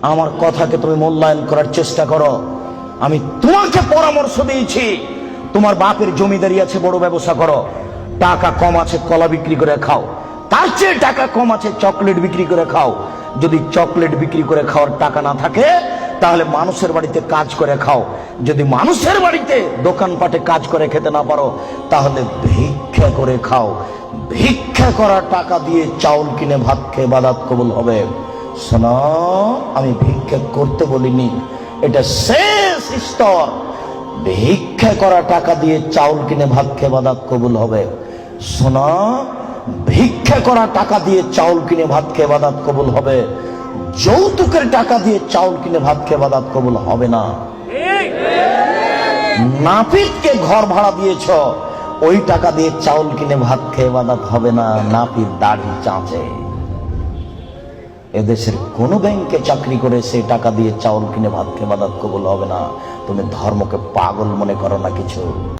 আমার কথাকে তুমি মূল্যায়ন করার চেষ্টা করো। আমি তোমাকে পরামর্শ দিয়েছি, তোমার বাপের জমিদারি আছে, বড় ব্যবসা করো। টাকা কম আছে কলা বিক্রি করে খাও, তার চেয়ে টাকা কম আছে চকলেট বিক্রি করে খাও। যদি চকলেট বিক্রি করে খাওয়ার টাকা না থাকে তাহলে মানুষের বাড়িতে কাজ করে খাও। যদি মানুষের বাড়িতে দোকানপাটে কাজ করে খেতে না পারো তাহলে ভিক্ষা করে খাও। ভিক্ষা করা টাকা দিয়ে চাউল কিনে ভাত খেয়ে ইবাদত কবুল হবে। শোনো, আমি ভিক্ষা করতে বলিনি, এটা শেষ স্তর। ভিক্ষা করা টাকা দিয়ে চাউল কিনে ভাত খেয়ে ইবাদত কবুল হবে। শোনো, ভিক্ষা করা টাকা দিয়ে চাউল কিনে ভাত খেয়ে ইবাদত কবুল হবে। যৌতুকের টাকা দিয়ে চাউল কিনে ভাত খেয়ে ইবাদত কবুল হবে না। নাপিতকে ঘর ভাড়া দিয়েছ, ওই টাকা দিয়ে চাউল কিনে ভাত খেয়ে ইবাদত হবে না। নাপিত দাড়ি চাঁচে। এদেশের কোন ব্যাংকে চাকরি করে সেই টাকা দিয়ে চাউল কিনে ভাত খেয়ে ইবাদত কবুল হবে না। তুমি ধর্মকে পাগল মনে করো না কিছু।